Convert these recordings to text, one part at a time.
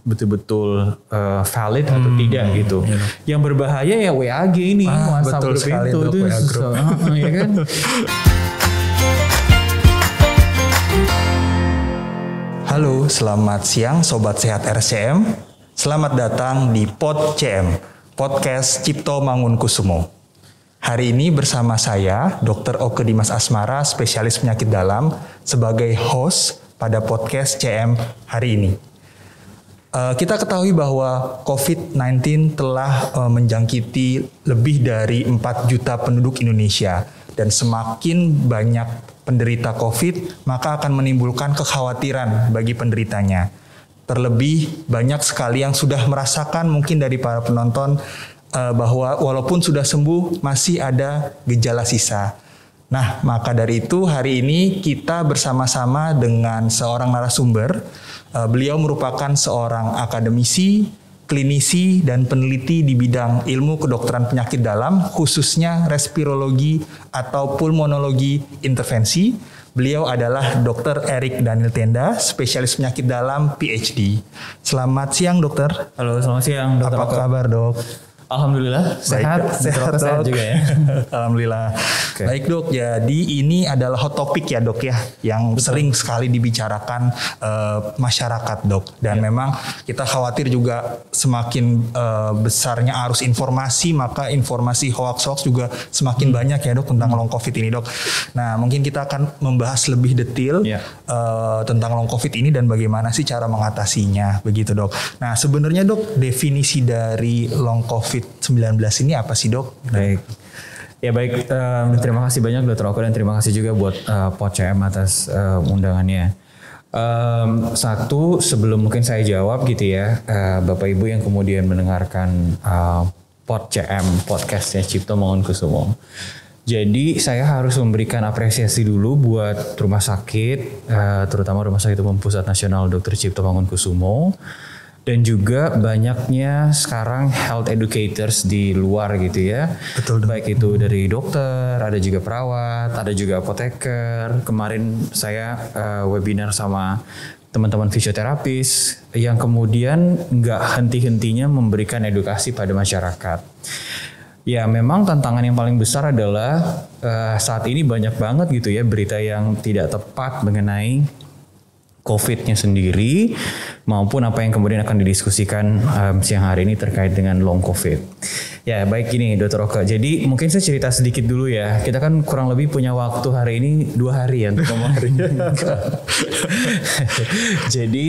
betul-betul valid atau tidak gitu. Yang berbahaya ya WAG ini, WhatsApp betul group sekali, itu Dok, WA group. ya kan. Halo, selamat siang Sobat Sehat RCM. Selamat datang di Pod CM, Podcast Cipto Mangunkusumo. Hari ini bersama saya, Dr. Oke Dimas Asmara, spesialis penyakit dalam, sebagai host pada podcast CM hari ini. Kita ketahui bahwa COVID-19 telah menjangkiti lebih dari 4 juta penduduk Indonesia. Dan semakin banyak penderita COVID, maka akan menimbulkan kekhawatiran bagi penderitanya. Terlebih banyak sekali yang sudah merasakan mungkin dari para penonton bahwa walaupun sudah sembuh masih ada gejala sisa. Nah, maka dari itu hari ini kita bersama-sama dengan seorang narasumber. Beliau merupakan seorang akademisi, klinisi, dan peneliti di bidang ilmu kedokteran penyakit dalam, khususnya respirologi atau pulmonologi intervensi. Beliau adalah Dr. Erik Daniel Tenda, spesialis penyakit dalam PhD. Selamat siang, dokter. Halo, selamat siang, Dr. Apa kabar, dok? Alhamdulillah sehat, sehat dok. juga ya. Alhamdulillah. Okay. Baik dok, jadi ini adalah hot topic ya dok ya, yang sering sekali dibicarakan masyarakat dok. Dan memang kita khawatir juga semakin besarnya arus informasi, maka informasi hoax juga semakin banyak ya dok tentang long covid ini dok. Nah mungkin kita akan membahas lebih detail tentang long covid ini dan bagaimana sih cara mengatasinya begitu dok. Nah sebenarnya dok, definisi dari long COVID-19 ini apa sih dok? Baik. Ya baik, terima kasih banyak Dr. Oke dan terima kasih juga buat PodCM atas undangannya. Satu, sebelum mungkin saya jawab gitu ya, Bapak Ibu yang kemudian mendengarkan PodCM, podcastnya Cipto Mangunkusumo. Jadi saya harus memberikan apresiasi dulu buat rumah sakit, terutama Rumah Sakit Umum Pusat Nasional Dr. Cipto Mangunkusumo. Dan juga banyaknya sekarang health educators di luar gitu ya. Betul. Baik itu dari dokter, ada juga perawat, ada juga apoteker. Kemarin saya webinar sama teman-teman fisioterapis yang kemudian nggak henti-hentinya memberikan edukasi pada masyarakat. Ya memang tantangan yang paling besar adalah saat ini banyak banget gitu ya berita yang tidak tepat mengenai COVID-nya sendiri maupun apa yang kemudian akan didiskusikan siang hari ini terkait dengan long COVID. Ya baik gini Dr. Oke, jadi mungkin saya cerita sedikit dulu ya. Kita kan kurang lebih punya waktu hari ini 2 hari ya untuk ngomong hari ini. Jadi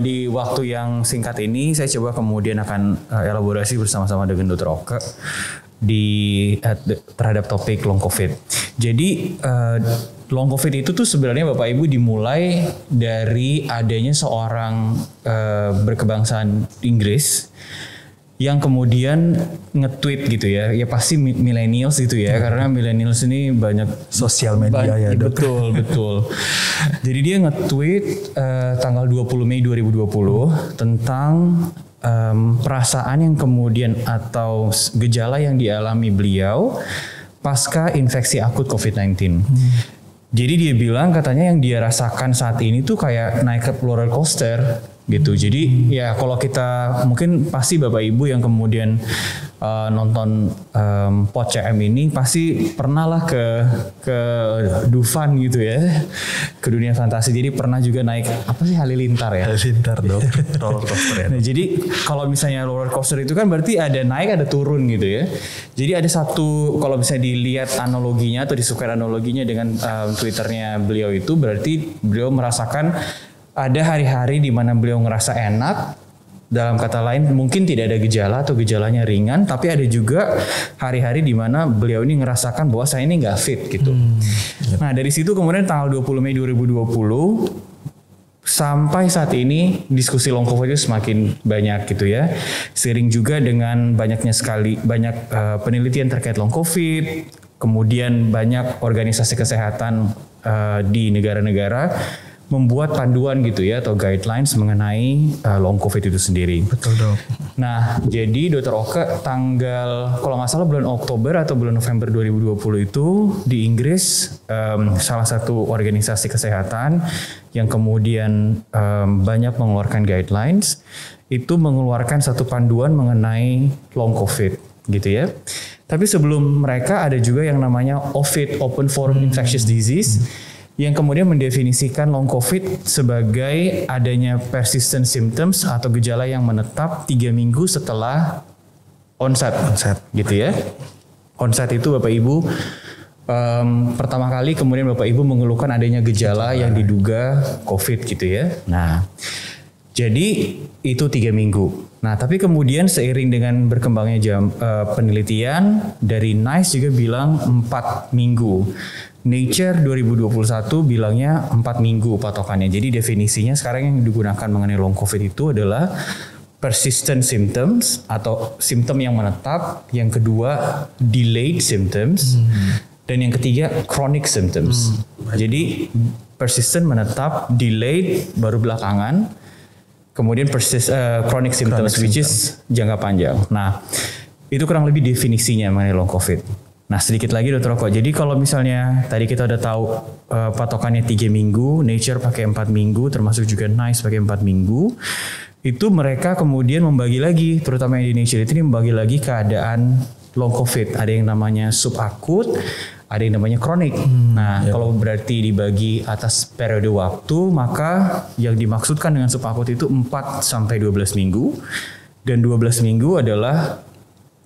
di waktu yang singkat ini saya coba kemudian akan elaborasi bersama-sama dengan Dr. Oke terhadap topik long COVID. Jadi long COVID itu tuh sebenarnya Bapak Ibu dimulai dari adanya seorang berkebangsaan Inggris yang kemudian nge-tweet gitu ya. Ya pasti millennials gitu ya, karena millennials ini banyak sosial media ya dok. Betul. Jadi dia nge-tweet tanggal 20 Mei 2020 tentang perasaan yang kemudian atau gejala yang dialami beliau pasca infeksi akut COVID-19. Jadi dia bilang katanya yang dia rasakan saat ini tuh kayak naik ke roller coaster gitu. Jadi ya kalau kita mungkin pasti Bapak Ibu yang kemudian nonton PodCM ini pasti pernah lah ke Dufan gitu ya, ke dunia fantasi. Jadi pernah juga naik apa sih Halilintar ya? Halilintar dok, roller coaster ya. Nah, jadi kalau misalnya roller coaster itu kan berarti ada naik ada turun gitu ya. Jadi ada satu, kalau misalnya dilihat analoginya atau disukai analoginya dengan Twitternya beliau itu, berarti beliau merasakan ada hari-hari di mana beliau ngerasa enak. Dalam kata lain mungkin tidak ada gejala atau gejalanya ringan, tapi ada juga hari-hari di mana beliau ini ngerasakan bahwa saya ini nggak fit gitu. Nah dari situ kemudian tanggal 20 Mei 2020 sampai saat ini diskusi long COVID itu semakin banyak gitu ya. Seiring juga dengan banyak penelitian terkait long COVID, kemudian banyak organisasi kesehatan di negara-negara membuat panduan gitu ya atau guidelines mengenai long COVID itu sendiri. Betul dok. Nah jadi Dr. Oke tanggal kalau nggak salah bulan Oktober atau bulan November 2020 itu di Inggris salah satu organisasi kesehatan yang kemudian banyak mengeluarkan guidelines itu mengeluarkan satu panduan mengenai long COVID gitu ya. Tapi sebelum mereka ada juga yang namanya OFID, Open Forum Infectious Disease, yang kemudian mendefinisikan long COVID sebagai adanya persistent symptoms atau gejala yang menetap 3 minggu setelah onset gitu ya. Onset itu Bapak Ibu pertama kali kemudian Bapak Ibu mengeluhkan adanya gejala yang diduga COVID gitu ya. Nah, jadi itu 3 minggu. Nah, tapi kemudian seiring dengan berkembangnya penelitian dari NICE juga bilang 4 minggu. Nature 2021 bilangnya 4 minggu patokannya. Jadi definisinya sekarang yang digunakan mengenai long COVID itu adalah persistent symptoms atau simptom yang menetap. Yang kedua delayed symptoms. Dan yang ketiga chronic symptoms. Jadi persistent menetap, delayed baru belakangan. Kemudian chronic symptoms which is jangka panjang. Nah, itu kurang lebih definisinya mengenai long COVID. Nah, sedikit lagi Dr. Roko. Jadi kalau misalnya tadi kita udah tahu patokannya 3 minggu, Nature pakai 4 minggu, termasuk juga NICE pakai 4 minggu. Itu mereka kemudian membagi lagi, terutama yang di Nature itu membagi lagi keadaan long COVID. Ada yang namanya subakut, ada yang namanya kronik. Kalau berarti dibagi atas periode waktu, maka yang dimaksudkan dengan subakut itu 4 sampai 12 minggu dan 12 minggu adalah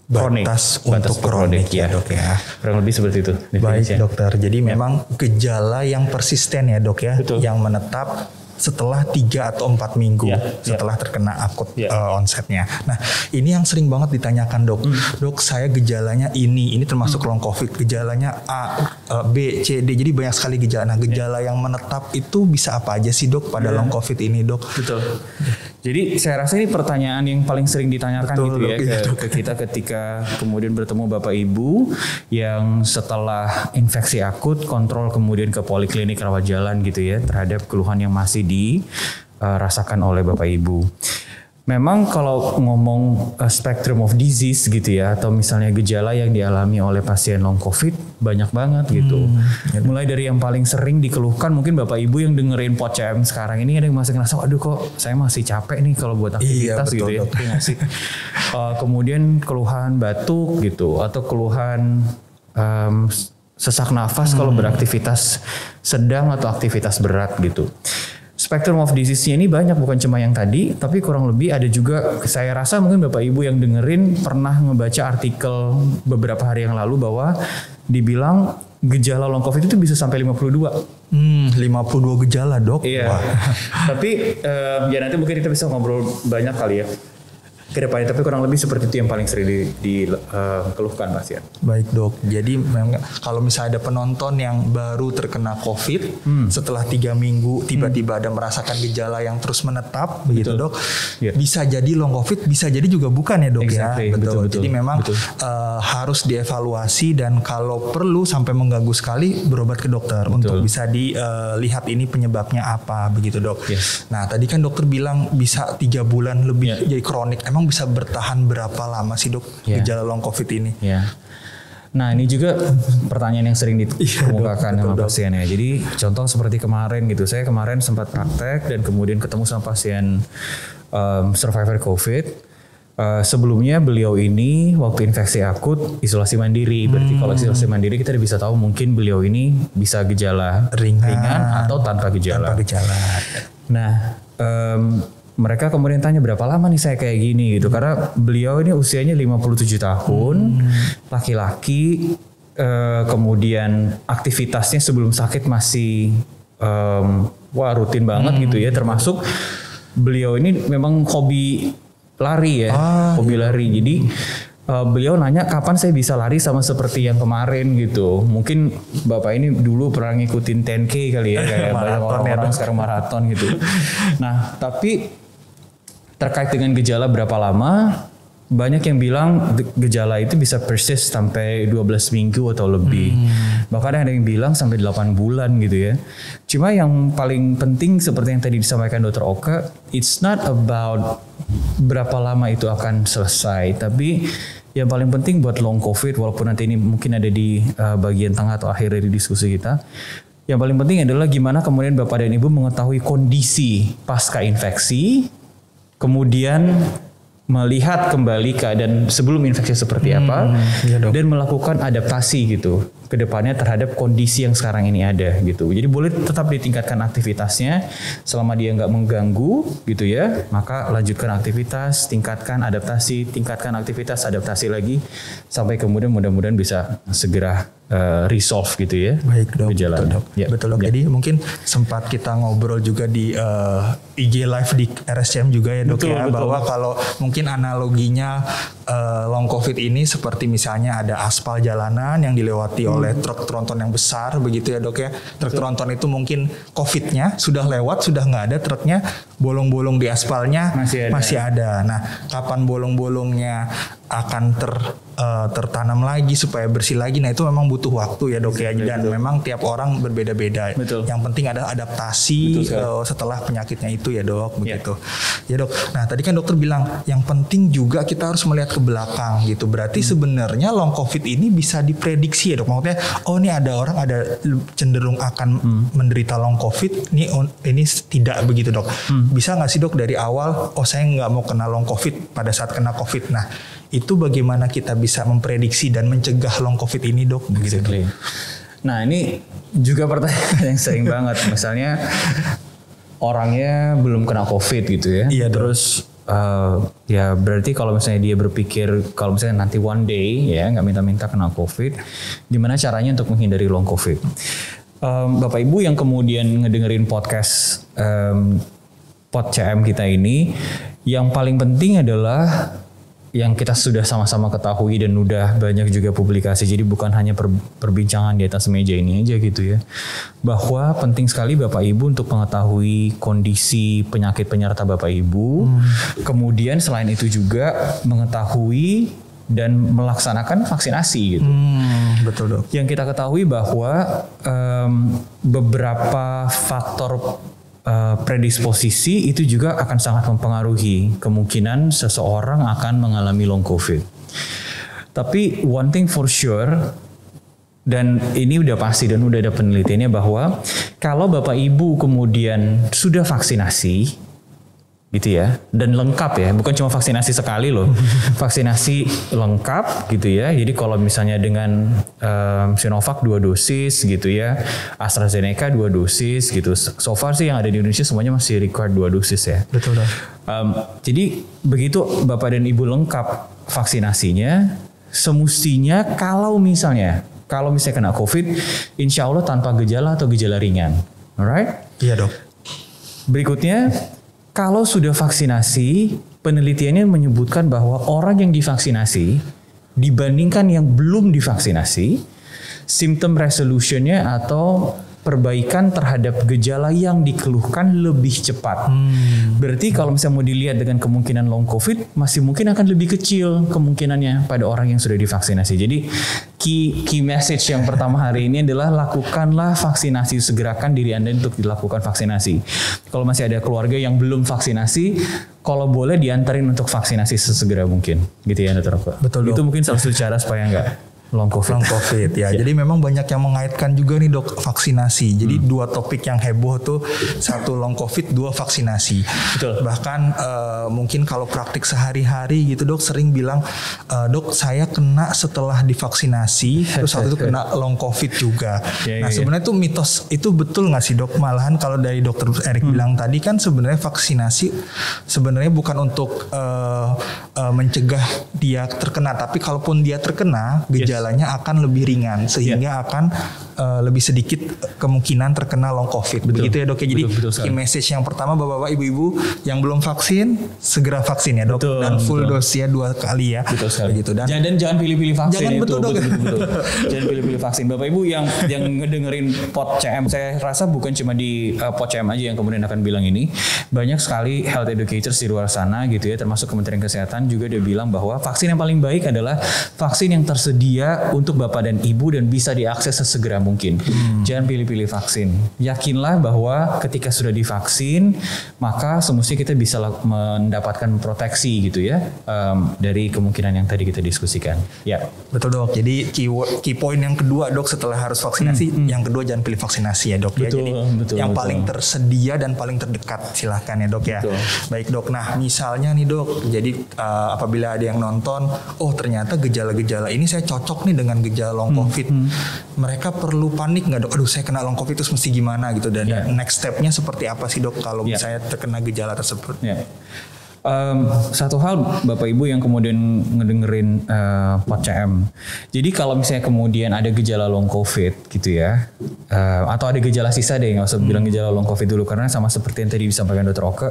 kronik. Batas untuk kronik ya Dok ya. Kurang lebih seperti itu. Baik Dokter, jadi memang gejala yang persisten ya Dok ya. Betul. Yang menetap setelah 3 atau 4 minggu setelah terkena akut onsetnya. Nah, ini yang sering banget ditanyakan Dok. Dok, saya gejalanya ini termasuk long COVID. Gejalanya A, B, C, D. Jadi banyak sekali gejala. Nah, gejala yang menetap itu bisa apa aja sih Dok pada long COVID ini Dok? Betul. Jadi saya rasa ini pertanyaan yang paling sering ditanyakan ke kita ketika kemudian bertemu Bapak Ibu yang setelah infeksi akut kontrol kemudian ke poliklinik rawat jalan gitu ya terhadap keluhan yang masih dirasakan oleh Bapak Ibu. Memang kalau ngomong spectrum of disease gitu ya atau misalnya gejala yang dialami oleh pasien long COVID banyak banget gitu. Mulai dari yang paling sering dikeluhkan mungkin Bapak Ibu yang dengerin PodCM sekarang ini ada yang masih ngerasa aduh kok saya masih capek nih kalau buat aktivitas gitu ya. Kemudian keluhan batuk gitu atau keluhan sesak nafas kalau beraktivitas sedang atau aktivitas berat gitu. Spectrum of disease-nya ini banyak, bukan cuma yang tadi, tapi kurang lebih ada juga, saya rasa mungkin Bapak Ibu yang dengerin pernah ngebaca artikel beberapa hari yang lalu bahwa dibilang gejala long COVID itu bisa sampai 52. 52 gejala Dok? Iya. Wah. Tapi ya nanti mungkin kita bisa ngobrol banyak kali ya ke depannya, tapi kurang lebih seperti itu yang paling sering dikeluhkan pasien. Baik Dok, jadi memang kalau misalnya ada penonton yang baru terkena COVID setelah 3 minggu tiba-tiba ada merasakan gejala yang terus menetap begitu Dok, bisa jadi long COVID, bisa jadi juga bukan ya Dok ya. Betul. Jadi memang harus dievaluasi dan kalau perlu sampai mengganggu sekali berobat ke dokter untuk bisa dilihat ini penyebabnya apa begitu Dok. Nah tadi kan dokter bilang bisa 3 bulan lebih jadi kronik. Emang bisa bertahan berapa lama sih Dok gejala long COVID ini? Nah ini juga pertanyaan yang sering dikemukakan sama pasien ya. Jadi contoh seperti kemarin gitu, saya kemarin sempat praktek dan kemudian ketemu sama pasien survivor COVID. Sebelumnya beliau ini waktu infeksi akut isolasi mandiri. Berarti kalau isolasi mandiri kita bisa tahu mungkin beliau ini bisa gejala ringan atau tanpa gejala. Nah mereka kemudian tanya berapa lama nih saya kayak gini gitu. Karena beliau ini usianya 57 tahun, laki-laki, kemudian aktivitasnya sebelum sakit masih rutin banget gitu ya. Termasuk beliau ini memang hobi lari ya, hobi lari. Jadi beliau nanya kapan saya bisa lari sama seperti yang kemarin gitu. Mungkin Bapak ini dulu pernah ngikutin 10K kali ya, kayak banyak orang-orang sekarang maraton gitu. Nah tapi terkait dengan gejala berapa lama, banyak yang bilang gejala itu bisa persist sampai 12 minggu atau lebih. Bahkan ada yang bilang sampai 8 bulan gitu ya. Cuma yang paling penting seperti yang tadi disampaikan Dr. Oka, it's not about berapa lama itu akan selesai. Tapi yang paling penting buat long COVID, walaupun nanti ini mungkin ada di bagian tengah atau akhir dari diskusi kita, yang paling penting adalah gimana kemudian Bapak dan Ibu mengetahui kondisi pasca infeksi kemudian melihat kembali keadaan sebelum infeksi seperti apa, iya dok. dan melakukan adaptasi gitu ke depannya terhadap kondisi yang sekarang ini ada gitu. Jadi boleh tetap ditingkatkan aktivitasnya selama dia nggak mengganggu gitu ya, maka lanjutkan aktivitas, tingkatkan aktivitas, adaptasi lagi sampai kemudian mudah-mudahan bisa segera resolve gitu ya. Baik dok, gejala. betul dok. Ya. Betul dok. Ya. Jadi mungkin sempat kita ngobrol juga di IG Live di RSCM juga ya dok, Betul. bahwa kalau mungkin analoginya long covid ini seperti misalnya ada aspal jalanan yang dilewati oleh truk tronton yang besar begitu ya dok ya. Truk tronton itu mungkin covidnya sudah lewat, sudah nggak ada truknya, bolong-bolong di aspalnya masih ada. Nah, kapan bolong-bolongnya akan tertanam lagi supaya bersih lagi, nah itu memang butuh waktu ya dok ya, dan memang tiap orang berbeda-beda. Yang penting ada adaptasi setelah penyakitnya itu ya dok, begitu ya dok. Nah tadi kan dokter bilang yang penting juga kita harus melihat ke belakang gitu, berarti sebenarnya long covid ini bisa diprediksi ya dok, maksudnya ini ada orang ada cenderung akan menderita long covid, ini tidak begitu dok. Bisa nggak sih dok dari awal saya nggak mau kena long covid pada saat kena covid, nah itu bagaimana kita bisa memprediksi dan mencegah long covid ini dok? Exactly. Nah ini juga pertanyaan yang sering banget. Misalnya orangnya belum kena covid gitu ya. Iya, terus ya berarti kalau misalnya dia berpikir kalau misalnya nanti one day ya nggak minta-minta kena covid, gimana caranya untuk menghindari long covid? Bapak Ibu yang kemudian ngedengerin podcast Pod CM kita ini, yang paling penting adalah yang kita sudah sama-sama ketahui dan udah banyak juga publikasi, jadi bukan hanya perbincangan di atas meja ini aja gitu ya, bahwa penting sekali Bapak Ibu untuk mengetahui kondisi penyakit penyerta Bapak Ibu, kemudian selain itu juga mengetahui dan melaksanakan vaksinasi gitu. Betul dok. Yang kita ketahui bahwa beberapa faktor predisposisi itu juga akan sangat mempengaruhi kemungkinan seseorang akan mengalami long covid. Tapi one thing for sure, dan ini udah pasti dan udah ada penelitiannya, bahwa kalau Bapak Ibu kemudian sudah vaksinasi gitu ya, dan lengkap ya, bukan cuma vaksinasi sekali loh, vaksinasi lengkap gitu ya. Jadi kalau misalnya dengan Sinovac 2 dosis gitu ya, AstraZeneca 2 dosis gitu. So far sih yang ada di Indonesia semuanya masih required 2 dosis ya. Betul dong. Jadi begitu Bapak dan Ibu lengkap vaksinasinya, semestinya kalau misalnya kena COVID, insya Allah tanpa gejala atau gejala ringan. Alright? Iya dok. Berikutnya, kalau sudah vaksinasi, penelitiannya menyebutkan bahwa orang yang divaksinasi dibandingkan yang belum divaksinasi, symptom resolutionnya atau perbaikan terhadap gejala yang dikeluhkan lebih cepat. Berarti kalau misalnya mau dilihat dengan kemungkinan long COVID, masih mungkin akan lebih kecil kemungkinannya pada orang yang sudah divaksinasi. Jadi key message yang pertama hari ini adalah lakukanlah vaksinasi, segerakan diri Anda untuk dilakukan vaksinasi. Kalau masih ada keluarga yang belum vaksinasi, kalau boleh diantarin untuk vaksinasi sesegera mungkin, gitu ya Dr. Betul dok. Itu mungkin salah satu cara supaya enggak long COVID ya. Jadi memang banyak yang mengaitkan juga nih dok vaksinasi. Jadi 2 topik yang heboh tuh, 1 long COVID, 2 vaksinasi. Betul. Bahkan mungkin kalau praktik sehari-hari gitu dok sering bilang, dok saya kena setelah divaksinasi, terus waktu itu kena long COVID juga. Nah sebenarnya tuh mitos itu betul nggak sih dok? Malahan kalau dari dokter Erik bilang tadi kan sebenarnya vaksinasi sebenarnya bukan untuk mencegah dia terkena, tapi kalaupun dia terkena gejalanya akan lebih ringan sehingga akan lebih sedikit kemungkinan terkena long COVID. Begitu ya dok ya. Jadi key message yang pertama bapak-bapak ibu-ibu yang belum vaksin segera vaksin ya dok. Dan full dose ya 2 kali ya. Betul sekali. Begitu. Dan jangan pilih-pilih vaksin. Jangan, betul dok. Betul. Jangan pilih-pilih vaksin. Bapak ibu yang ngedengerin Pod CM, saya rasa bukan cuma di Pod CM aja yang kemudian akan bilang ini. Banyak sekali health educators di luar sana gitu ya, termasuk Kementerian Kesehatan juga dia bilang bahwa vaksin yang paling baik adalah vaksin yang tersedia ada untuk Bapak dan Ibu dan bisa diakses sesegera mungkin. Jangan pilih-pilih vaksin. Yakinlah bahwa ketika sudah divaksin, maka semestinya kita bisa mendapatkan proteksi gitu ya, dari kemungkinan yang tadi kita diskusikan. Ya. Betul dok. Jadi key point yang kedua dok setelah harus vaksinasi, yang kedua jangan pilih vaksinasi ya dok. Betul, ya. Jadi betul, yang betul. paling tersedia dan paling terdekat silahkan ya dok ya. Betul. Baik dok. Nah misalnya nih dok, jadi apabila ada yang nonton, oh ternyata gejala-gejala ini saya cocok nih dengan gejala long covid. Mereka perlu panik nggak dok? Aduh saya kena long covid terus mesti gimana gitu, dan next stepnya seperti apa sih dok kalau misalnya terkena gejala tersebut? Satu hal Bapak Ibu yang kemudian ngedengerin Pod CM. Jadi kalau misalnya kemudian ada gejala long covid gitu ya, atau ada gejala sisa deh, nggak usah bilang gejala long covid dulu, karena sama seperti yang tadi disampaikan Dr. Oke,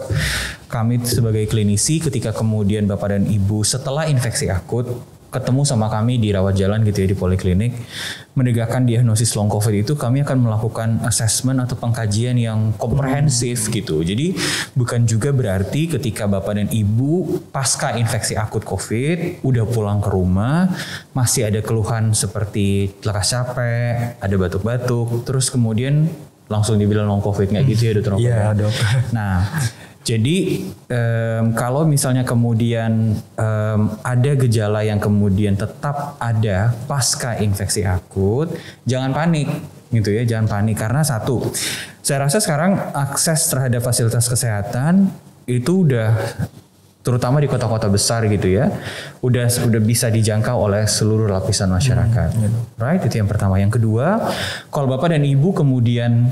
kami sebagai klinisi ketika kemudian Bapak dan Ibu setelah infeksi akut ketemu sama kami di rawat jalan gitu ya, di poliklinik, menegakkan diagnosis long covid itu, kami akan melakukan assessment atau pengkajian yang komprehensif gitu. Jadi bukan juga berarti ketika Bapak dan Ibu pasca infeksi akut covid udah pulang ke rumah masih ada keluhan seperti lekas capek, ada batuk-batuk, terus kemudian langsung dibilang long covid, nggak gitu ya Dr. Oke? Iya dok. Nah, jadi kalau misalnya kemudian ada gejala yang kemudian tetap ada pasca infeksi akut, jangan panik gitu ya, jangan panik, karena satu, saya rasa sekarang akses terhadap fasilitas kesehatan itu udah, terutama di kota-kota besar gitu ya, udah bisa dijangkau oleh seluruh lapisan masyarakat. Right, itu yang pertama. Yang kedua, kalau Bapak dan Ibu kemudian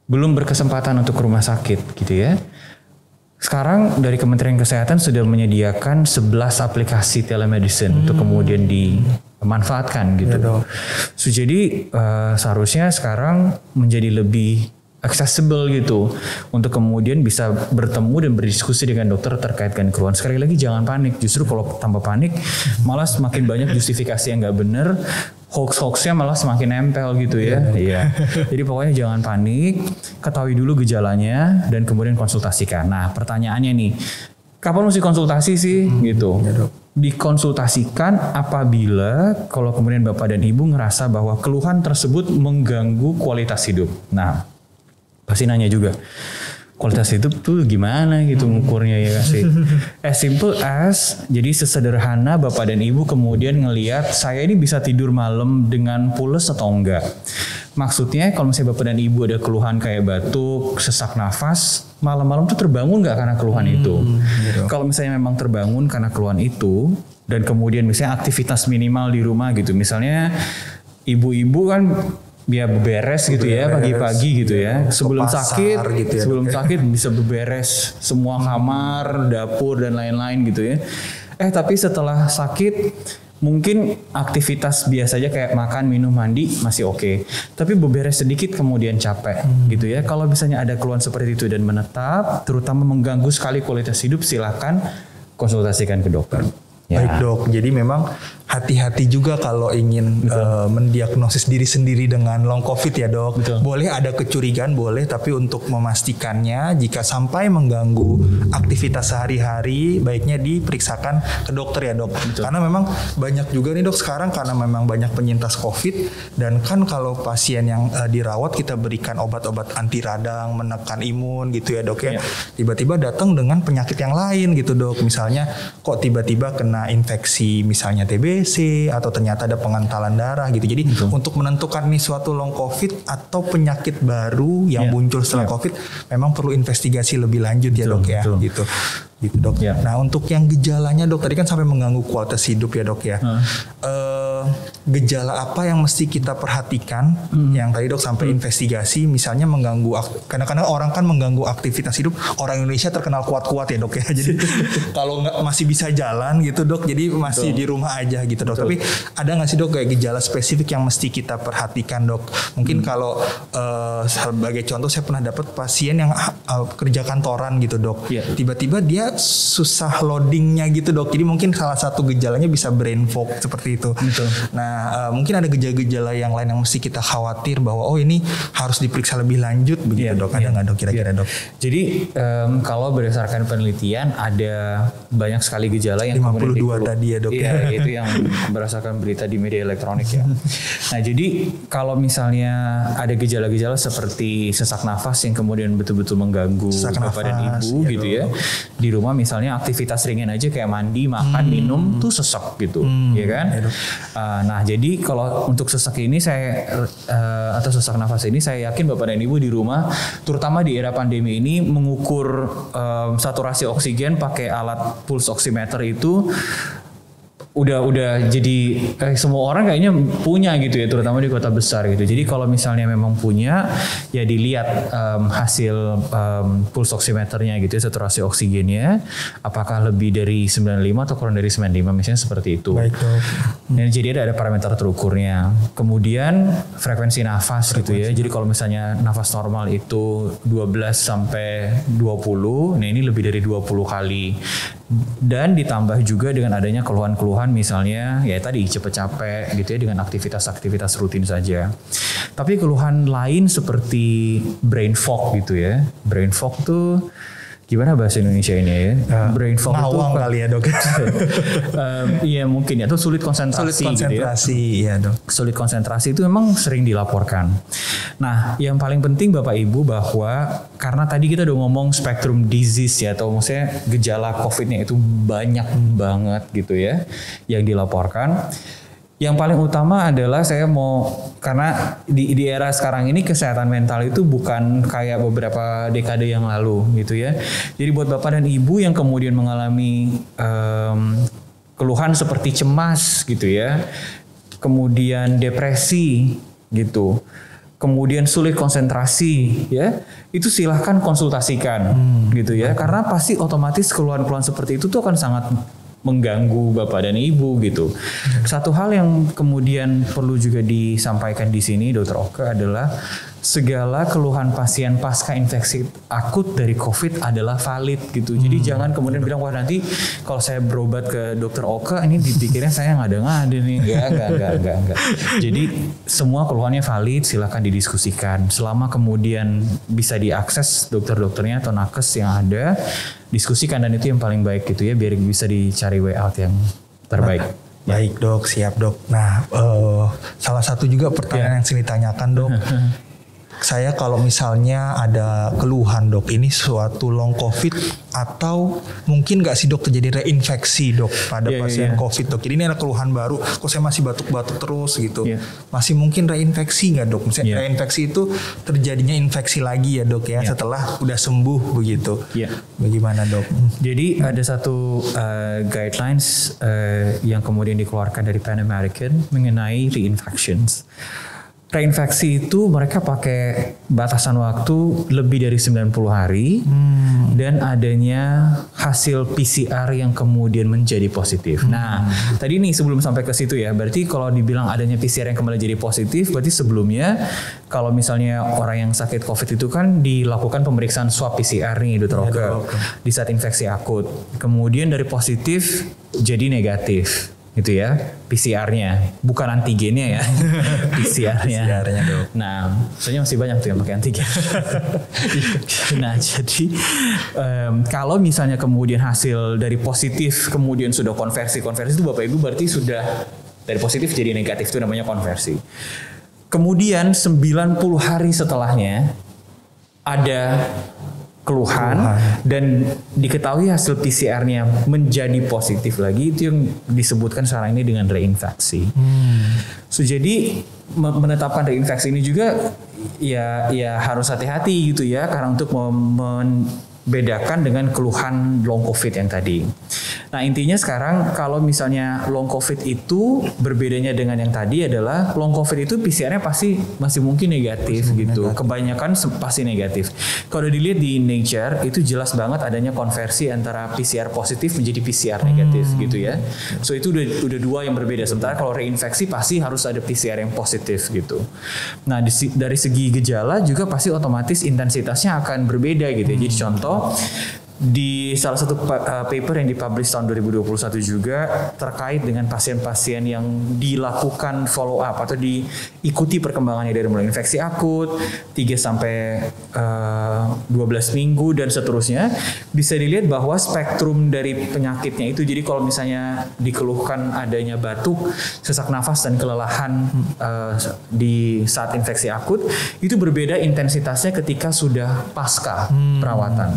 belum berkesempatan untuk ke rumah sakit gitu ya, sekarang dari Kementerian Kesehatan sudah menyediakan 11 aplikasi telemedicine untuk kemudian dimanfaatkan gitu. So, jadi seharusnya sekarang menjadi lebih accessible gitu untuk kemudian bisa bertemu dan berdiskusi dengan dokter terkait dengan keluhan. Sekali lagi jangan panik, justru kalau tambah panik malah semakin banyak justifikasi yang nggak benar, hoax-hoaxnya malah semakin nempel gitu ya. Iya. Jadi pokoknya jangan panik, ketahui dulu gejalanya dan kemudian konsultasikan. Nah pertanyaannya nih, kapan mesti konsultasi sih gitu? Dikonsultasikan apabila kalau kemudian Bapak dan Ibu ngerasa bahwa keluhan tersebut mengganggu kualitas hidup. Nah pasti nanya juga, kualitas hidup tuh gimana gitu ngukurnya ya kasih. As simple as, jadi sesederhana Bapak dan Ibu kemudian ngelihat saya ini bisa tidur malam dengan pules atau enggak. Maksudnya kalau misalnya Bapak dan Ibu ada keluhan kayak batuk, sesak nafas, malam-malam tuh terbangun nggak karena keluhan itu. Kalau misalnya memang terbangun karena keluhan itu, dan kemudian misalnya aktivitas minimal di rumah gitu, misalnya ibu-ibu kan biar beberes gitu ya pagi-pagi gitu ya, sebelum sakit gitu ya, sebelum sakit bisa beberes semua kamar, dapur dan lain-lain gitu ya. Tapi setelah sakit mungkin aktivitas biasa aja kayak makan, minum, mandi masih oke, tapi beberes sedikit kemudian capek gitu ya. Kalau misalnya ada keluhan seperti itu dan menetap, terutama mengganggu sekali kualitas hidup, silakan konsultasikan ke dokter. Baik dok, jadi memang hati-hati juga kalau ingin mendiagnosis diri sendiri dengan long covid ya dok. Betul. Boleh ada kecurigaan, boleh, tapi untuk memastikannya jika sampai mengganggu aktivitas sehari-hari, baiknya diperiksakan ke dokter ya dok. Betul. Karena memang banyak juga nih dok sekarang, karena memang banyak penyintas covid, dan kan kalau pasien yang dirawat kita berikan obat-obat anti radang, menekan imun gitu ya dok ya. Tiba-tiba datang dengan penyakit yang lain gitu dok. Misalnya kok tiba-tiba kena infeksi misalnya TBC, atau ternyata ada pengentalan darah gitu. Jadi untuk menentukan nih suatu long covid atau penyakit baru yang muncul setelah covid, memang perlu investigasi lebih lanjut ya dok ya. Gitu dok. Nah untuk yang gejalanya dok, tadi kan sampai mengganggu kualitas hidup ya dok ya. Gejala apa yang mesti kita perhatikan? Yang tadi dok sampai investigasi, misalnya mengganggu, kadang-kadang orang kan mengganggu aktivitas hidup. Orang Indonesia terkenal kuat-kuat ya dok ya. Jadi kalau nggak masih bisa jalan gitu dok, jadi masih di rumah aja gitu dok. Tapi ada nggak sih dok kayak gejala spesifik yang mesti kita perhatikan dok? Mungkin kalau sebagai contoh, saya pernah dapat pasien yang kerja kantoran gitu dok. Tiba-tiba dia susah loadingnya gitu dok. Jadi mungkin salah satu gejalanya bisa brain fog seperti itu. Nah Nah, mungkin ada gejala-gejala yang lain yang mesti kita khawatir bahwa oh ini harus diperiksa lebih lanjut begitu dok. Ada nggak dok kira-kira dok? Jadi kalau berdasarkan penelitian ada banyak sekali gejala yang 52 tadi ya dok. Iya, itu yang berdasarkan berita di media elektronik ya. Nah, jadi kalau misalnya ada gejala-gejala seperti sesak nafas yang kemudian betul-betul mengganggu bapak dan ibu gitu ya. Di rumah misalnya aktivitas ringan aja kayak mandi, makan, minum tuh sesak gitu, ya kan? Nah, jadi kalau untuk sesak ini atau sesak nafas ini saya yakin bapak dan ibu di rumah, terutama di era pandemi ini mengukur saturasi oksigen pakai alat pulse oximeter itu udah jadi semua orang kayaknya punya gitu ya, terutama di kota besar gitu. Jadi kalau misalnya memang punya, ya dilihat hasil pulse oximeternya gitu ya, saturasi oksigennya apakah lebih dari 95 atau kurang dari 95 misalnya seperti itu. Baik dok. Dan jadi ada parameter terukurnya. Kemudian frekuensi nafas gitu ya. Jadi kalau misalnya nafas normal itu 12 sampai 20, nah ini lebih dari 20 kali. Dan ditambah juga dengan adanya keluhan-keluhan misalnya ya tadi cepet capek gitu ya dengan aktivitas-aktivitas rutin saja. Tapi keluhan lain seperti brain fog gitu ya. Brain fog tuh gimana bahasa Indonesia ini ya? Brain fog itu kali ya dok. Iya mungkin ya, itu sulit konsentrasi gitu ya. Iya dok. Sulit konsentrasi itu memang sering dilaporkan. Nah, yang paling penting Bapak Ibu bahwa karena tadi kita udah ngomong spectrum disease ya, atau maksudnya gejala COVID-nya itu banyak banget gitu ya yang dilaporkan. Yang paling utama adalah saya mau, karena di era sekarang ini kesehatan mental itu bukan kayak beberapa dekade yang lalu gitu ya. Jadi buat Bapak dan Ibu yang kemudian mengalami keluhan seperti cemas gitu ya, kemudian depresi gitu, kemudian sulit konsentrasi ya, itu silahkan konsultasikan gitu ya, karena pasti otomatis keluhan-keluhan seperti itu tuh akan sangat mengganggu Bapak dan Ibu gitu. Satu hal yang kemudian perlu juga disampaikan di sini Dr. Oke adalah segala keluhan pasien pasca infeksi akut dari COVID adalah valid gitu. Jadi jangan kemudian bilang wah nanti kalau saya berobat ke Dr. Oke ini dipikirnya saya ngada-ngada nih. Enggak. Jadi semua keluhannya valid, silakan didiskusikan. Selama kemudian bisa diakses dokter-dokternya atau nakes yang ada, diskusikan, dan itu yang paling baik gitu ya, biar bisa dicari way out yang terbaik. Baik dok, siap dok. Nah, salah satu juga pertanyaan yang sering ditanyakan dok. Saya kalau misalnya ada keluhan dok, ini suatu long COVID atau mungkin nggak sih dok terjadi reinfeksi dok pada pasien COVID dok. Jadi ini ada keluhan baru, kok saya masih batuk-batuk terus gitu. Masih mungkin reinfeksi nggak dok? Misalnya reinfeksi itu terjadinya infeksi lagi ya dok ya setelah udah sembuh begitu. Bagaimana dok? Jadi ada satu guidelines yang kemudian dikeluarkan dari Pan American mengenai reinfections. Reinfeksi itu mereka pakai batasan waktu lebih dari 90 hari dan adanya hasil PCR yang kemudian menjadi positif. Nah, tadi nih sebelum sampai ke situ ya, berarti kalau dibilang adanya PCR yang kembali jadi positif, berarti sebelumnya kalau misalnya orang yang sakit COVID itu kan dilakukan pemeriksaan swab PCR nih Dr. Oke di saat infeksi akut. Kemudian dari positif jadi negatif. Gitu ya, PCR-nya, bukan antigennya ya, PCR-nya. dok. Nah, soalnya masih banyak tuh yang pakai antigen. Nah, jadi kalau misalnya kemudian hasil dari positif kemudian sudah konversi itu Bapak Ibu berarti sudah dari positif jadi negatif, itu namanya konversi. Kemudian 90 hari setelahnya ada keluhan dan diketahui hasil PCR-nya menjadi positif lagi, itu yang disebutkan sekarang ini dengan reinfeksi. So, jadi menetapkan reinfeksi ini juga ya harus hati-hati gitu ya, karena untuk membedakan dengan keluhan long COVID yang tadi. Nah, intinya sekarang kalau misalnya long COVID itu berbedanya dengan yang tadi adalah long COVID itu PCR-nya pasti masih mungkin negatif gitu. Kebanyakan pasti negatif. Kalau dilihat di Nature itu jelas banget adanya konversi antara PCR positif menjadi PCR negatif gitu ya. So itu udah dua yang berbeda. Sementara kalau reinfeksi pasti harus ada PCR yang positif gitu. Nah, dari segi gejala juga pasti otomatis intensitasnya akan berbeda gitu ya. Jadi contoh di salah satu paper yang dipublish tahun 2021 juga terkait dengan pasien-pasien yang dilakukan follow up atau diikuti perkembangannya dari mulai infeksi akut 3 sampai 12 minggu dan seterusnya, bisa dilihat bahwa spektrum dari penyakitnya itu, jadi kalau misalnya dikeluhkan adanya batuk, sesak nafas dan kelelahan di saat infeksi akut, itu berbeda intensitasnya ketika sudah pasca perawatan.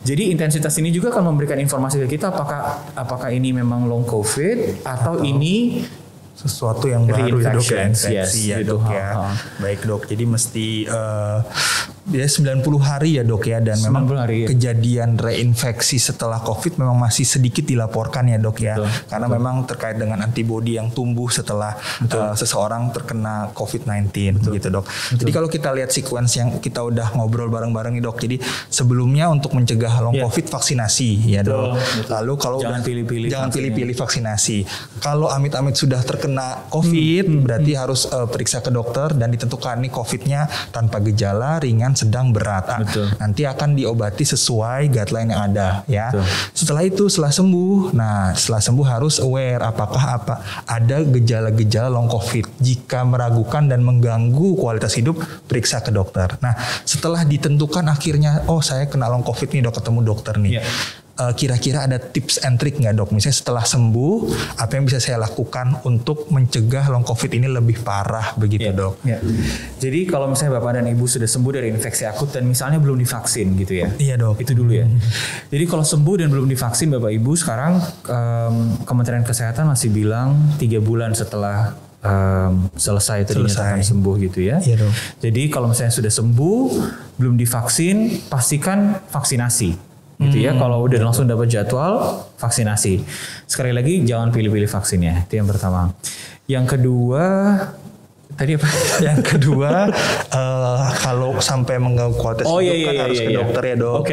Jadi intensitas ini juga akan memberikan informasi ke kita apakah ini memang long COVID atau ini sesuatu yang baru ya dok, infeksi ya dok ya. Baik dok, jadi mesti ya 90 hari ya dok ya, dan memang kejadian reinfeksi setelah COVID memang masih sedikit dilaporkan ya dok ya. Karena memang terkait dengan antibodi yang tumbuh setelah seseorang terkena COVID-19 gitu dok. Jadi kalau kita lihat sequence yang kita udah ngobrol bareng-bareng nih dok, jadi sebelumnya untuk mencegah long COVID vaksinasi ya dok. Lalu kalau jangan pilih-pilih vaksinasi. Kalau amit-amit sudah terkena COVID, berarti harus periksa ke dokter dan ditentukan nih COVID-nya tanpa gejala, ringan, sedang, berat. Nanti akan diobati sesuai guideline yang ada ya. Setelah itu, setelah sembuh harus aware apakah ada gejala-gejala long COVID. Jika meragukan dan mengganggu kualitas hidup, periksa ke dokter. Nah, setelah ditentukan akhirnya, oh saya kena long COVID nih dok, ketemu dokter nih. Kira-kira ada tips and trick nggak dok? Misalnya setelah sembuh, apa yang bisa saya lakukan untuk mencegah long COVID ini lebih parah begitu dok? Jadi kalau misalnya bapak dan ibu sudah sembuh dari infeksi akut dan misalnya belum divaksin gitu ya? Iya dok. Itu dulu ya. Jadi kalau sembuh dan belum divaksin bapak ibu, sekarang Kementerian Kesehatan masih bilang 3 bulan setelah selesai dinyatakan sembuh gitu ya. Iya dok. Jadi kalau misalnya sudah sembuh belum divaksin, pastikan vaksinasi. Gitu ya, kalau udah langsung dapat jadwal vaksinasi. Sekali lagi jangan pilih-pilih vaksinnya, itu yang pertama. Yang kedua tadi apa? Yang kedua kalau sampai mengganggu kualitas hidup kan harus ke dokter ya dok.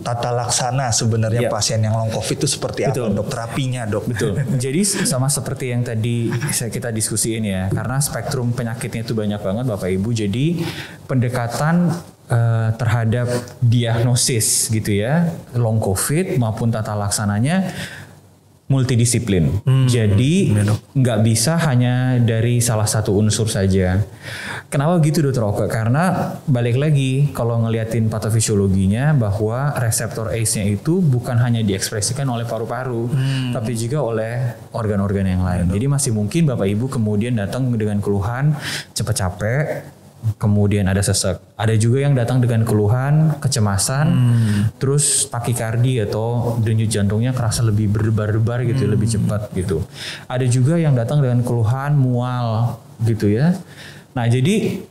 Tata laksana sebenarnya pasien yang long COVID itu seperti apa dok? Terapinya dok? Betul. Jadi sama seperti yang tadi kita diskusiin ya, karena spektrum penyakitnya itu banyak banget Bapak Ibu. Jadi pendekatan terhadap diagnosis gitu ya, long COVID maupun tata laksananya multidisiplin. Jadi nggak bisa hanya dari salah satu unsur saja. Kenapa gitu Dr. Oke? Karena balik lagi kalau ngeliatin patofisiologinya bahwa reseptor ACE-nya itu bukan hanya diekspresikan oleh paru-paru, tapi juga oleh organ-organ yang lain. Jadi masih mungkin Bapak Ibu kemudian datang dengan keluhan cepat capek, kemudian ada sesek. Ada juga yang datang dengan keluhan kecemasan, terus takikardi atau denyut jantungnya kerasa lebih berdebar-debar gitu, lebih cepat gitu. Ada juga yang datang dengan keluhan mual gitu ya. Nah jadi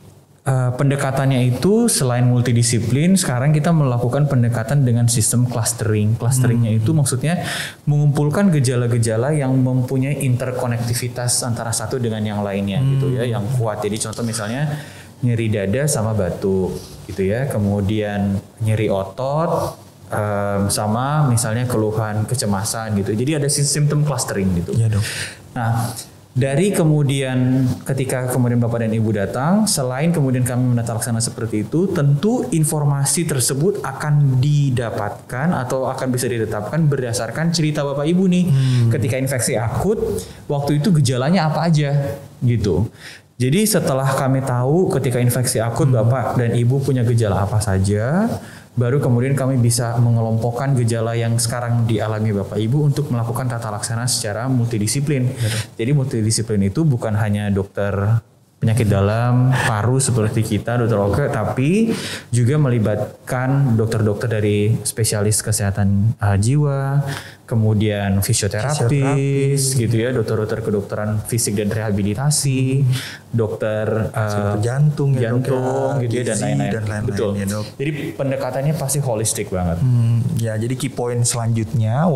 pendekatannya itu selain multidisiplin, sekarang kita melakukan pendekatan dengan sistem clustering. Clusteringnya itu maksudnya mengumpulkan gejala-gejala yang mempunyai interkonektivitas antara satu dengan yang lainnya gitu ya, yang kuat. Jadi contoh misalnya nyeri dada sama batuk gitu ya, kemudian nyeri otot sama misalnya keluhan kecemasan gitu. Jadi ada simptom clustering gitu. Iya dok. Nah dari kemudian ketika kemudian Bapak dan Ibu datang, selain kemudian kami menata laksana seperti itu, tentu informasi tersebut akan didapatkan atau akan bisa ditetapkan berdasarkan cerita Bapak Ibu nih. Ketika infeksi akut, waktu itu gejalanya apa aja gitu. Jadi setelah kami tahu ketika infeksi akut Bapak dan Ibu punya gejala apa saja, baru kemudian kami bisa mengelompokkan gejala yang sekarang dialami Bapak Ibu untuk melakukan tata laksana secara multidisiplin. Jadi multidisiplin itu bukan hanya dokter penyakit dalam, paru seperti kita Dr. Oke, tapi juga melibatkan dokter-dokter dari spesialis kesehatan jiwa, kemudian fisioterapis gitu ya, dokter-dokter kedokteran fisik dan rehabilitasi, dokter jantung gitu ya, dan lain-lain. Betul. Ya, dok. Jadi pendekatannya pasti holistik banget. Ya, jadi key point selanjutnya,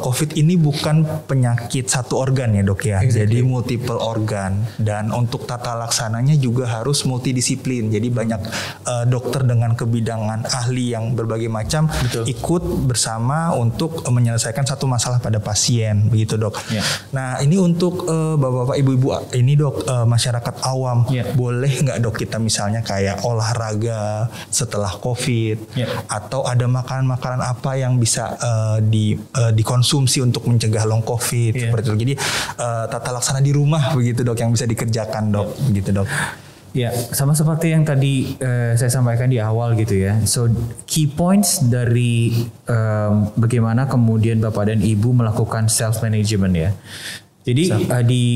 COVID ini bukan penyakit satu organ ya dok ya, jadi multiple organ dan Dan untuk tata laksananya juga harus multidisiplin. Jadi banyak dokter dengan kebidangan ahli yang berbagai macam ikut bersama untuk menyelesaikan satu masalah pada pasien, begitu dok. Nah ini untuk bapak-bapak, ibu-ibu ini dok, masyarakat awam, boleh nggak dok kita misalnya kayak olahraga setelah COVID, atau ada makanan-makanan apa yang bisa dikonsumsi untuk mencegah long COVID seperti itu. Jadi tata laksana di rumah begitu dok yang bisa dikerjakan dok, begitu dok. Ya, sama seperti yang tadi saya sampaikan di awal gitu ya. So key points dari bagaimana kemudian Bapak dan Ibu melakukan self management ya. Jadi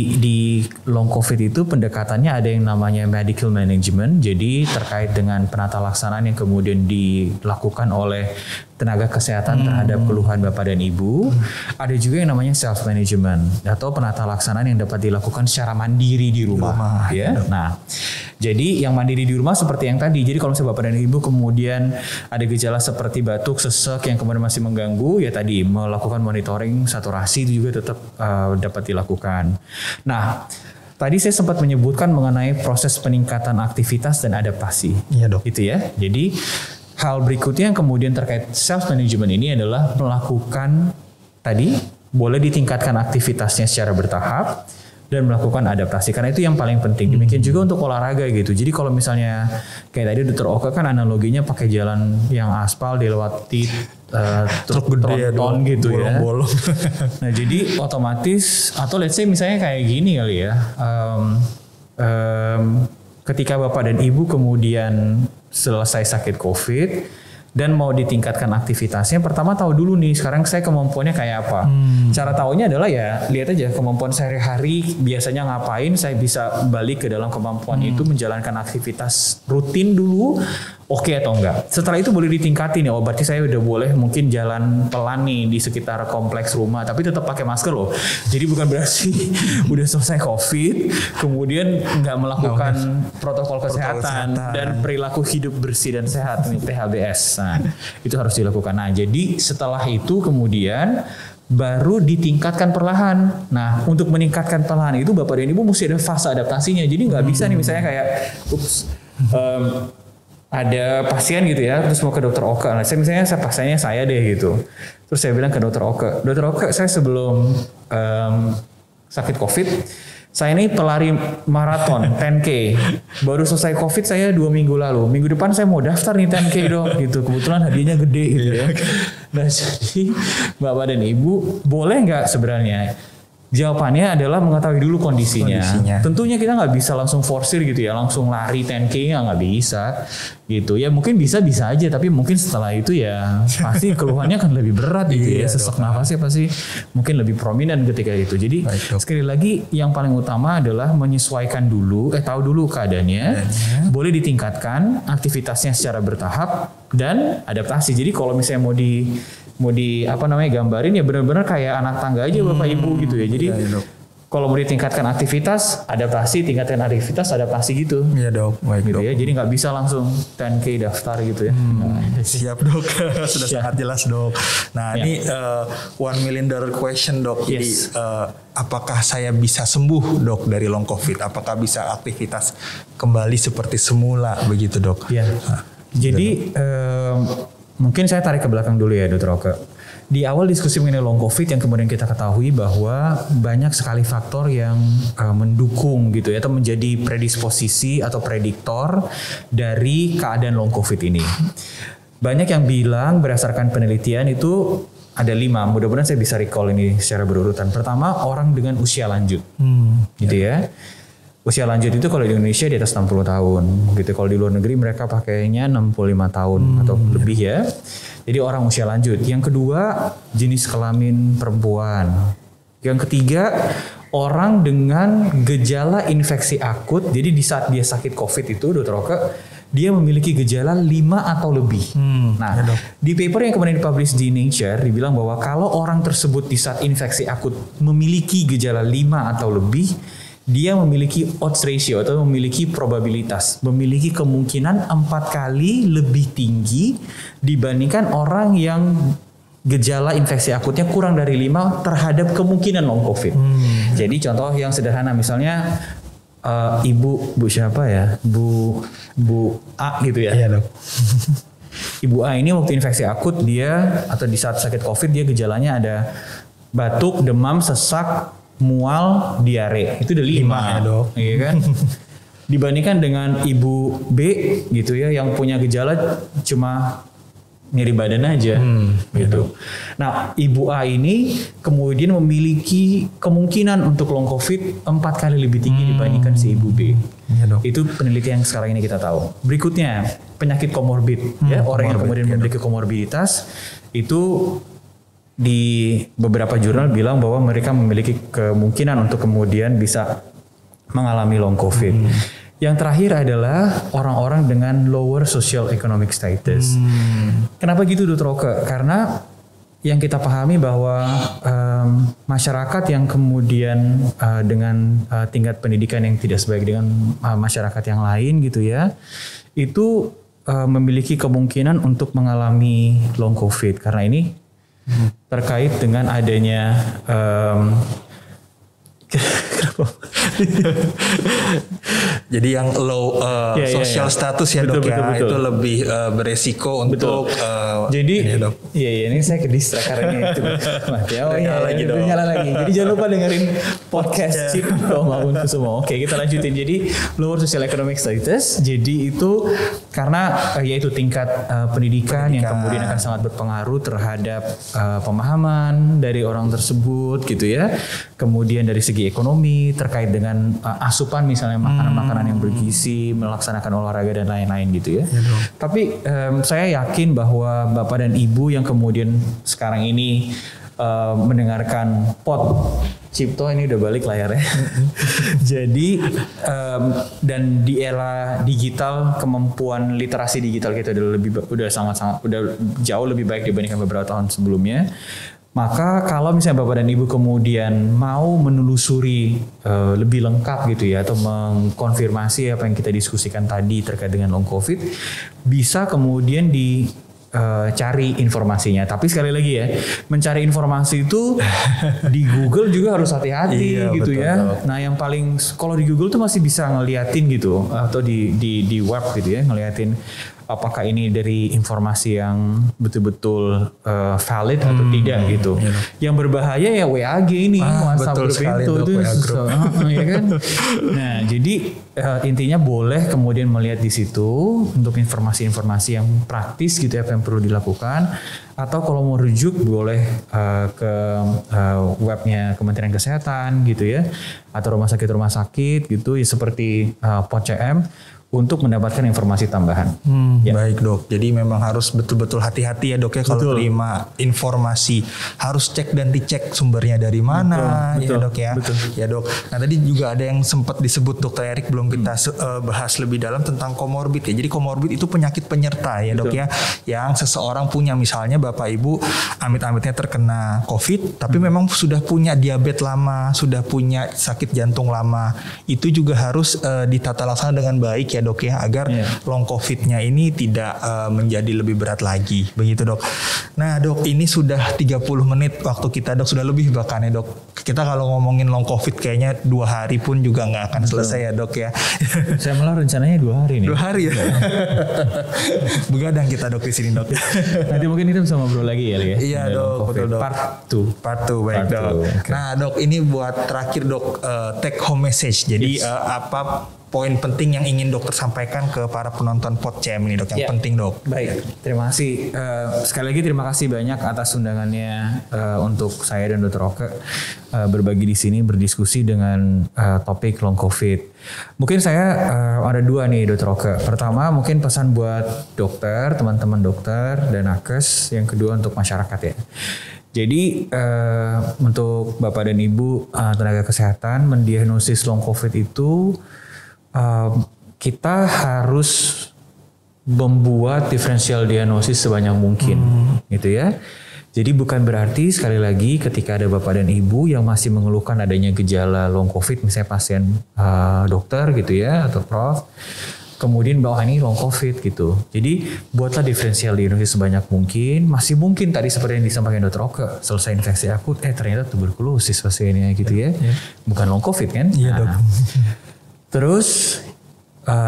di long COVID itu pendekatannya ada yang namanya medical management. Jadi terkait dengan penata laksanaan yang kemudian dilakukan oleh tenaga kesehatan terhadap keluhan Bapak dan Ibu. Ada juga yang namanya self management atau penata laksanaan yang dapat dilakukan secara mandiri di rumah. Ya. Nah, jadi yang mandiri di rumah seperti yang tadi. Jadi kalau misalnya Bapak dan Ibu kemudian ada gejala seperti batuk, sesek yang kemudian masih mengganggu, ya tadi melakukan monitoring saturasi itu juga tetap dapat dilakukan. Nah, tadi saya sempat menyebutkan mengenai proses peningkatan aktivitas dan adaptasi. Iya dok. Gitu ya. Jadi hal berikutnya yang kemudian terkait self management ini adalah melakukan tadi boleh ditingkatkan aktivitasnya secara bertahap dan melakukan adaptasi, karena itu yang paling penting. Demikian juga untuk olahraga gitu. Jadi kalau misalnya kayak tadi Dr. Oke kan analoginya pakai jalan yang aspal dilewati truk gede ton gitu bolong-bolong. Nah jadi otomatis, atau let's say misalnya kayak gini kali ya, ketika Bapak dan Ibu kemudian selesai sakit COVID dan mau ditingkatkan aktivitasnya, pertama tahu dulu nih sekarang saya kemampuannya kayak apa. Cara tahunya adalah ya lihat aja kemampuan sehari-hari biasanya ngapain, saya bisa balik ke dalam kemampuan itu menjalankan aktivitas rutin dulu. Oke atau enggak. Setelah itu boleh ditingkatin ya. Oh berarti saya udah boleh mungkin jalan pelan nih di sekitar kompleks rumah, tapi tetap pakai masker loh. Jadi bukan berarti udah selesai COVID kemudian nggak melakukan protokol kesehatan dan perilaku hidup bersih dan sehat nih PHBS. Nah itu harus dilakukan. Nah jadi setelah itu kemudian baru ditingkatkan perlahan. Nah untuk meningkatkan perlahan itu Bapak dan Ibu mesti ada fase adaptasinya. Jadi nggak bisa nih misalnya kayak ada pasien gitu ya, terus mau ke dokter Oke. Nah, misalnya pasiennya saya deh gitu. Terus saya bilang ke dokter Oke, saya sebelum sakit COVID, saya ini pelari maraton 10K. Baru selesai COVID saya 2 minggu lalu. Minggu depan saya mau daftar nih 10K dok gitu. Kebetulan hadiahnya gede gitu ya. Nah jadi Bapak dan Ibu boleh nggak sebenarnya? Jawabannya adalah mengetahui dulu kondisinya. Tentunya kita nggak bisa langsung forsir gitu ya, langsung lari 10K nggak bisa gitu ya. Mungkin bisa aja, tapi mungkin setelah itu ya pasti keluhannya kan lebih berat gitu ya. Sesak nafasnya pasti mungkin lebih prominent ketika itu. Jadi sekali lagi yang paling utama adalah menyesuaikan dulu, tahu dulu keadaannya, boleh ditingkatkan aktivitasnya secara bertahap dan adaptasi. Jadi kalau misalnya mau di gambarin ya benar-benar kayak anak tangga aja Bapak Ibu gitu ya. Jadi kalau mau ditingkatkan aktivitas, adaptasi, tingkatkan aktivitas, adaptasi gitu. Iya dok, baik gitu dok. Ya. Jadi nggak bisa langsung 10K daftar gitu ya. Siap dok, sudah sangat jelas dok. Nah ini $1 million question dok. Jadi apakah saya bisa sembuh dok dari long COVID? Apakah bisa aktivitas kembali seperti semula begitu dok? Iya. Jadi mungkin saya tarik ke belakang dulu ya Dr. Oke. Di awal diskusi mengenai long COVID yang kemudian kita ketahui bahwa banyak sekali faktor yang mendukung gitu ya, atau menjadi predisposisi atau prediktor dari keadaan long COVID ini. Banyak yang bilang berdasarkan penelitian itu ada 5, mudah-mudahan saya bisa recall ini secara berurutan. Pertama, orang dengan usia lanjut gitu ya. Usia lanjut itu kalau di Indonesia di atas 60 tahun gitu. Kalau di luar negeri mereka pakainya 65 tahun atau lebih ya. Jadi orang usia lanjut. Yang kedua, jenis kelamin perempuan. Yang ketiga, orang dengan gejala infeksi akut. Jadi di saat dia sakit COVID itu, Dr. Oke, dia memiliki gejala 5 atau lebih. Nah, di paper yang kemudian dipublish di Nature dibilang bahwa kalau orang tersebut di saat infeksi akut memiliki gejala 5 atau lebih, dia memiliki odds ratio atau memiliki probabilitas, memiliki kemungkinan 4 kali lebih tinggi dibandingkan orang yang gejala infeksi akutnya kurang dari 5 terhadap kemungkinan long COVID. Jadi contoh yang sederhana misalnya ibu siapa ya? Bu A gitu ya. Iya dok. Ibu A ini waktu infeksi akut dia atau di saat sakit COVID dia gejalanya ada batuk, demam, sesak, mual, diare. Itu udah 5 ya dok. Iya kan? Dibandingkan dengan ibu B gitu ya yang punya gejala cuma nyeri badan aja gitu. Nah, ibu A ini kemudian memiliki kemungkinan untuk long COVID 4 kali lebih tinggi dibandingkan si ibu B. Iya, dok. Itu penelitian yang sekarang ini kita tahu. Berikutnya, penyakit komorbid ya, orang yang kemudian memiliki komorbiditas itu di beberapa jurnal bilang bahwa mereka memiliki kemungkinan untuk kemudian bisa mengalami long COVID. Yang terakhir adalah orang-orang dengan lower social economic status. Kenapa gitu Dr. Oke? Karena yang kita pahami bahwa masyarakat yang kemudian dengan tingkat pendidikan yang tidak sebaik dengan masyarakat yang lain gitu ya, itu memiliki kemungkinan untuk mengalami long COVID. Karena ini terkait dengan adanya Jadi yang low social status ya dok ya, betul. Itu lebih beresiko untuk jadi ini saya ke distrak karena itu nyala lagi. Jadi jangan lupa dengerin podcast Cipto Mangunkusumo. Oke, kita lanjutin. Jadi lower social economic status. Jadi itu karena yaitu tingkat pendidikan yang kemudian akan sangat berpengaruh terhadap pemahaman dari orang tersebut gitu ya. Kemudian dari segi ekonomi terkait dengan asupan misalnya makanan-makanan yang bergizi, melaksanakan olahraga dan lain-lain gitu ya. Tapi saya yakin bahwa Bapak dan Ibu yang kemudian sekarang ini mendengarkan pod Cipto ini udah balik layarnya. Jadi dan di era digital kemampuan literasi digital kita udah sangat-sangat udah jauh lebih baik dibandingkan beberapa tahun sebelumnya. Maka kalau misalnya Bapak dan Ibu kemudian mau menelusuri lebih lengkap gitu ya atau mengkonfirmasi apa yang kita diskusikan tadi terkait dengan long COVID, bisa kemudian cari informasinya. Tapi sekali lagi ya, mencari informasi itu di Google juga harus hati-hati gitu betul, ya. Betul. Nah, yang paling kalau di Google tuh masih bisa ngeliatin gitu atau di web gitu ya, ngeliatin apakah ini dari informasi yang betul-betul valid atau tidak gitu. Iya. Yang berbahaya ya WAG ini, WhatsApp group itu ya kan. Nah, jadi intinya boleh kemudian melihat di situ untuk informasi-informasi yang praktis gitu ya, apa yang perlu dilakukan. Atau kalau mau rujuk boleh ke webnya Kementerian Kesehatan gitu ya, atau rumah sakit gitu ya seperti POD-CM untuk mendapatkan informasi tambahan. Ya. Baik dok, jadi memang harus betul-betul hati-hati ya dok ya kalau terima informasi, harus cek dan dicek sumbernya dari mana ya dok ya. Betul. Ya dok. Nah tadi juga ada yang sempat disebut Dokter Erik belum kita bahas lebih dalam tentang komorbid ya. Jadi komorbid itu penyakit penyerta ya dok ya, yang seseorang punya, misalnya bapak ibu amit-amitnya terkena COVID, tapi memang sudah punya diabetes lama, sudah punya sakit jantung lama, itu juga harus ditata laksana dengan baik ya dok ya, agar long COVID-nya ini tidak menjadi lebih berat lagi. Begitu dok. Nah dok, ini sudah 30 menit waktu kita dok, sudah lebih bahkan ya dok. Kita kalau ngomongin long COVID kayaknya 2 hari pun juga nggak akan selesai ya dok ya. Saya malah rencananya 2 hari nih. 2 hari ya. Begadang kita dok di sini dok. Nanti mungkin kita bisa ngobrol lagi ya. Iya dok, betul dok. Part 2 baik dok. Okay. Nah dok, ini buat terakhir dok, take home message. Jadi apa poin penting yang ingin dokter sampaikan ke para penonton POD-CM ini dok, yang penting dok. Baik, terima kasih. Sekali lagi terima kasih banyak atas undangannya untuk saya dan Dr. Oke berbagi di sini, berdiskusi dengan topik long COVID. Mungkin saya ada 2 nih Dr. Oke. Pertama mungkin pesan buat dokter, teman-teman dokter dan nakes. Yang kedua untuk masyarakat ya. Jadi untuk Bapak dan Ibu tenaga kesehatan mendiagnosis long COVID itu kita harus membuat diferensial diagnosis sebanyak mungkin gitu ya. Jadi bukan berarti sekali lagi ketika ada Bapak dan Ibu yang masih mengeluhkan adanya gejala long COVID, misalnya pasien dokter gitu ya atau prof, kemudian bahwa ini long COVID gitu. Jadi buatlah diferensial diagnosis sebanyak mungkin. Masih mungkin tadi seperti yang disampaikan Dr. Oke, selesai infeksi akut ternyata tuberkulosis pasiennya gitu ya. Bukan long COVID kan? Iya dok. Terus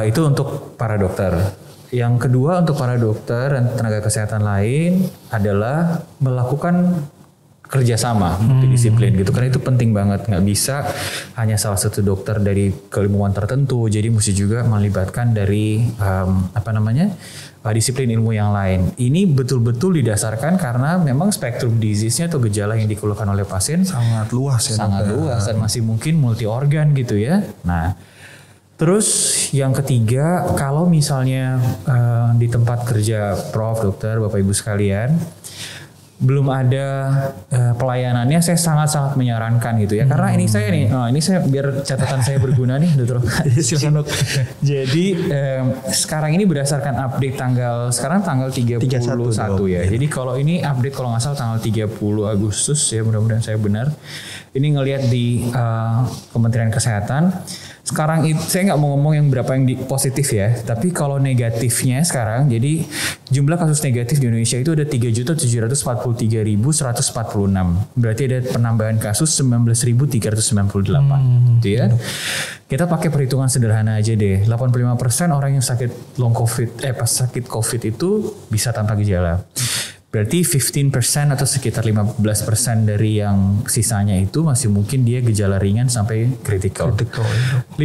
itu untuk para dokter. Yang kedua untuk para dokter dan tenaga kesehatan lain adalah melakukan kerjasama multidisiplin gitu, karena itu penting banget. Nggak bisa hanya salah satu dokter dari keilmuan tertentu, jadi mesti juga melibatkan dari disiplin ilmu yang lain. Ini betul-betul didasarkan karena memang spektrum disease-nya atau gejala yang dikeluhkan oleh pasien sangat luas ya, sangat luas dan masih mungkin multi organ gitu ya. Nah, terus yang ketiga, kalau misalnya di tempat kerja Prof, dokter, Bapak Ibu sekalian belum ada pelayanannya, saya sangat-sangat menyarankan gitu ya. Karena ini saya biar catatan saya berguna nih, Dokter. Silakan, Dok. Jadi sekarang ini berdasarkan update tanggal 31 ya. Jadi kalau ini update kalau nggak salah tanggal 30 Agustus ya, mudah-mudahan saya benar. Ini ngelihat di Kementerian Kesehatan. Sekarang saya nggak mau ngomong yang berapa yang positif ya, tapi kalau negatifnya sekarang, jadi jumlah kasus negatif di Indonesia itu ada 3.743.146. Berarti ada penambahan kasus 19.398, gitu ya. Kita pakai perhitungan sederhana aja deh. 85% orang yang sakit long COVID, pas sakit COVID itu bisa tanpa gejala. Berarti 15% atau sekitar 15% dari yang sisanya itu masih mungkin dia gejala ringan sampai kritikal. 5%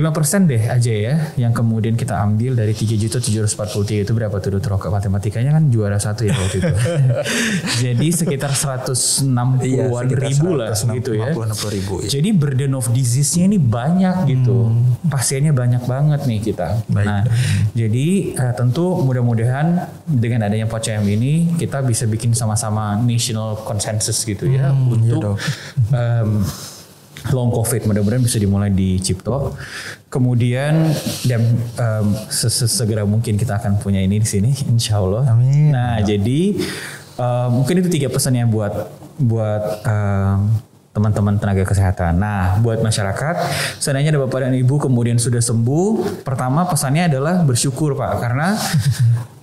deh aja ya yang kemudian kita ambil dari 3.743 itu berapa tuh, Dokter Oka? Matematikanya kan juara 1 ya waktu itu. Jadi sekitar 160-an ribu lah gitu ya. Jadi burden of disease-nya ini banyak gitu. Pasiennya banyak banget nih kita. Baik. Nah, jadi tentu mudah-mudahan dengan adanya POCM ini kita bisa bikin sama-sama national consensus gitu ya untuk long COVID. Mudah-mudahan bisa dimulai di Cipto. Kemudian dan segera mungkin kita akan punya ini di sini, insya Allah. Amin. Nah, jadi mungkin itu 3 pesannya buat teman-teman tenaga kesehatan. Nah, buat masyarakat, seandainya ada Bapak dan Ibu kemudian sudah sembuh, pertama pesannya adalah bersyukur Pak, karena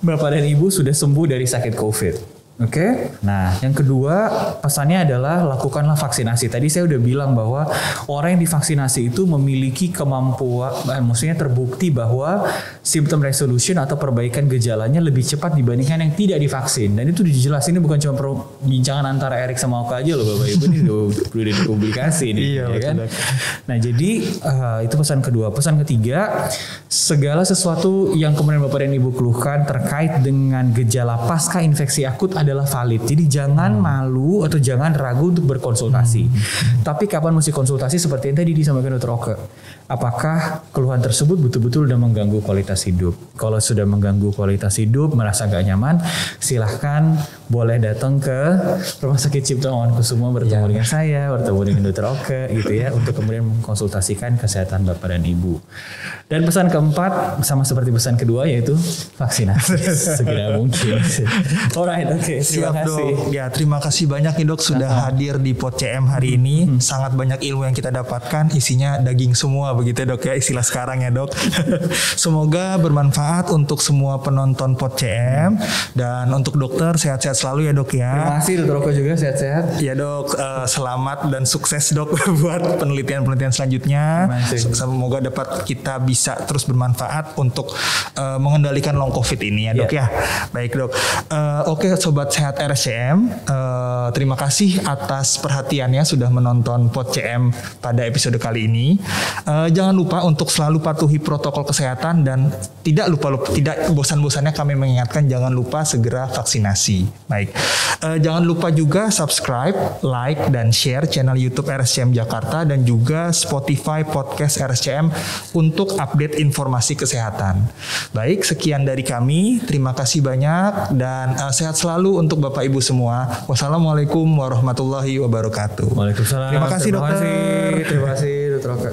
Bapak dan Ibu sudah sembuh dari sakit COVID. Oke. Nah, yang kedua pesannya adalah lakukanlah vaksinasi. Tadi saya udah bilang bahwa orang yang divaksinasi itu memiliki kemampuan, maksudnya terbukti bahwa symptom resolution atau perbaikan gejalanya lebih cepat dibandingkan yang tidak divaksin. Dan itu dijelasin, ini bukan cuma perbincangan antara Erik sama Oka aja loh Bapak Ibu, ini udah dipublikasi nih. Iya, ya kan? Nah, jadi itu pesan kedua. Pesan ketiga, segala sesuatu yang kemudian Bapak dan Ibu keluhkan terkait dengan gejala pasca infeksi akut adalah valid. Jadi jangan malu atau jangan ragu untuk berkonsultasi. Tapi kapan mesti konsultasi seperti yang tadi disampaikan Dr. Oke? Apakah keluhan tersebut betul-betul sudah mengganggu kualitas hidup? Kalau sudah mengganggu kualitas hidup, merasa gak nyaman, silahkan boleh datang ke Rumah Sakit Cipto Mangunkusumo bertemu dengan saya, bertemu dengan Dr. Oke gitu ya, untuk kemudian mengkonsultasikan kesehatan Bapak dan Ibu. Dan pesan keempat sama seperti pesan kedua, yaitu vaksinasi segera mungkin. Alright, oke. Terima kasih. Dok. Ya, terima kasih banyak nih Dok sudah hadir di POCM hari ini. Sangat banyak ilmu yang kita dapatkan, isinya daging semua begitu Dok ya, istilah sekarang ya Dok. Semoga bermanfaat untuk semua penonton POCM dan untuk dokter sehat-sehat selalu ya Dok ya. Terima kasih Dr. Oke juga, sehat-sehat. Ya Dok, selamat dan sukses Dok buat penelitian-penelitian selanjutnya. Semoga dapat kita bisa terus bermanfaat untuk mengendalikan long COVID ini ya Dok ya. Baik Dok. Oke Sobat Sehat RSCM, terima kasih atas perhatiannya sudah menonton POCM pada episode kali ini. Jangan lupa untuk selalu patuhi protokol kesehatan dan tidak bosan-bosannya kami mengingatkan jangan lupa segera vaksinasi. Baik, jangan lupa juga subscribe, like dan share channel YouTube RSCM Jakarta dan juga Spotify podcast RSCM untuk update informasi kesehatan. Baik, sekian dari kami. Terima kasih banyak dan sehat selalu untuk Bapak Ibu semua. Wassalamualaikum warahmatullahi wabarakatuh. Waalaikumsalam. Terima kasih dokter. Terima kasih Dr. Oke.